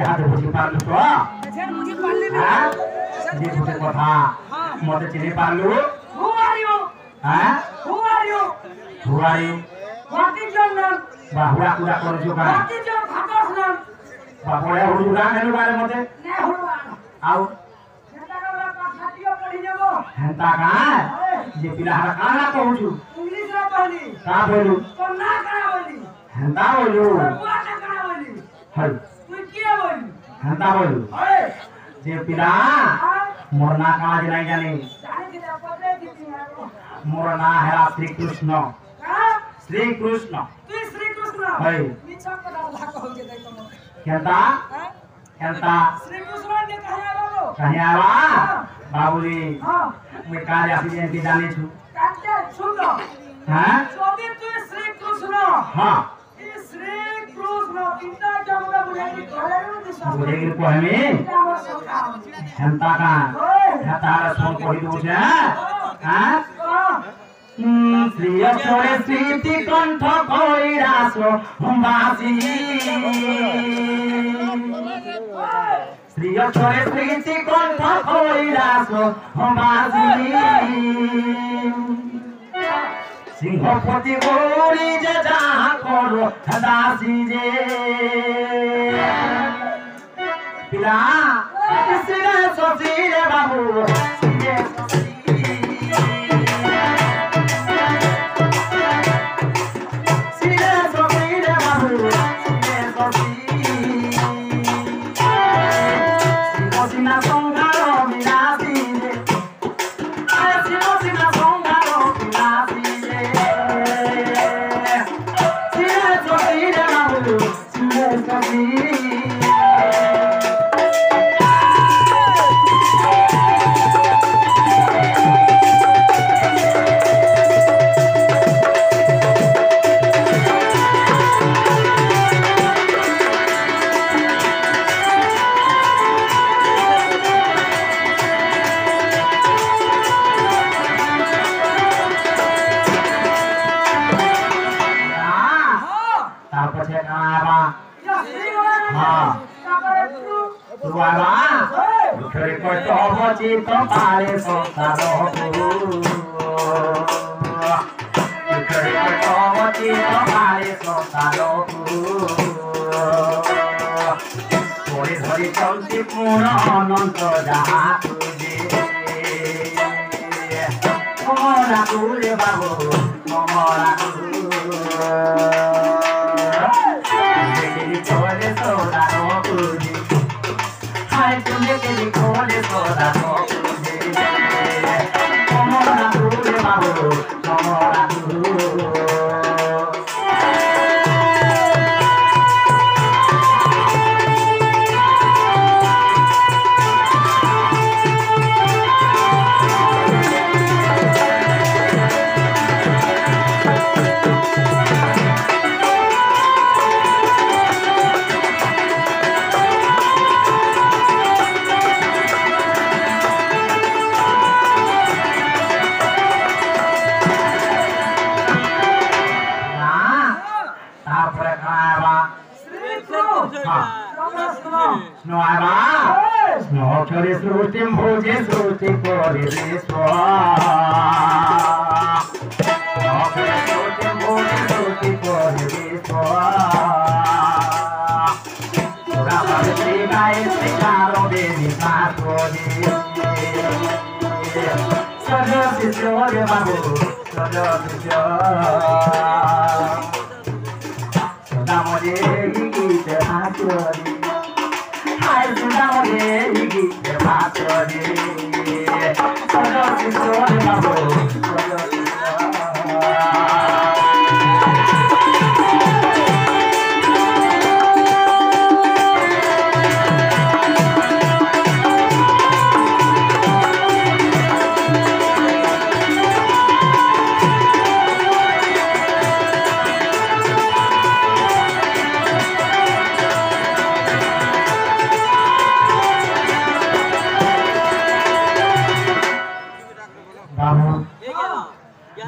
यहाँ तो बुझी पालू तो सर मुझे पालने में हाँ सर ये मुझे बुझे को था मोटे चिने पालू Who are you? हाँ Who are you? हुआरी What is your name? बाहुरा कुड़ा कर जो का What is your father's name? बाहुरा हुडू का है बारे मोटे नहीं हुआ आओ नेता का बात साथियों पढ़ी जाबो हंता का ये पिलाहार काला पहुंचू इंग्लिश रे पढ़ी का बोलू तो ना करा बोली हंता बोलू बुआ ना करा बोली हल तू क्या बोली हंता बोलू ओए ये पिला मोरना का नहीं जाने जाने के पकड़े कितनी है मोरना है श्री कृष्ण हां श्री कृष्ण तू श्री कृष्ण है नीचा का दादा कहू जे देखो कहता हां कहता श्री कृष्ण ने कहा बाबू कहीं आवा बाबूजी हां मैं कार्य एक्सीडेंट की जाने छु काटे सुन लो हैं যদি তুই শ্রীকৃষ্ণ हां এই শ্রীকৃষ্ণ তিনটা জগতে বুঝাই ঘরের দিশা बुझेगी को हमें আমার সরকার हंता का हंता सोन को ही दूजे हैं श्री अक्षरे स्मृति कंठ कइरासो बासी श्री अक्षरे स्मृति कंठ कइरासो बासी सिंहपति गौरी जे जहाँ करो दासी जे पिला सिरे ससीरे बाबू सिरे सिरे ससीरे बाबू सिरे ससी सिमोसिना संगारो मिलासी जे सिमोसिना संगारो मिलासी जे सिरे ससीरे बाबू सिरे ससी चित्त पारे संसार चित्त पारे संसार धरी धरी चलती पूर्ण अनंत जहाँ तुझे कमरा तुरे बाबू कमरा चले सोदारो तुझे हाय तुझे के लिखोले सोदारो तुझे कमरा तुरे बाबू कमरा तुरे Snowchari sruti bhoje sruti kore viswa Snowchari sruti bhoje sruti kore viswa Surabhavati gaye sikaro devi patodi Sajo sisore babu sajo sisyo Sudamode gite hatodi Hai sudamode gite patodi Sajo sisore babu sajo sisyo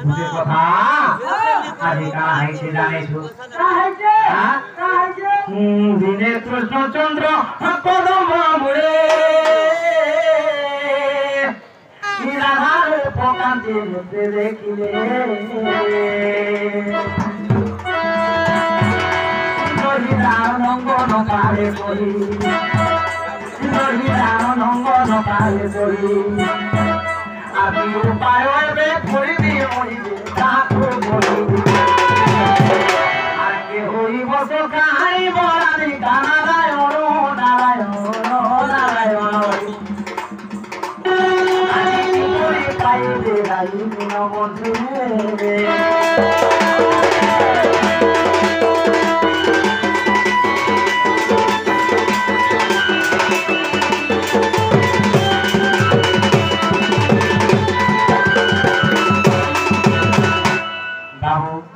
मुझे कथा आदि का है से जाने छु का है जे দিনে কৃষ্ণচন্দ্র কদম মুড়ে রাধার প্রকান্তি দেখিলে নঙ্গন কালে করি নঙ্গন কালে করি আমি উপায় করিবি মরিবে তাকে বলিবি আগে হইব সখাই বরাদি নারায়ণ নারায়ণ নারায়ণ আমি করি পাইবে রাই বন্ধু বাবু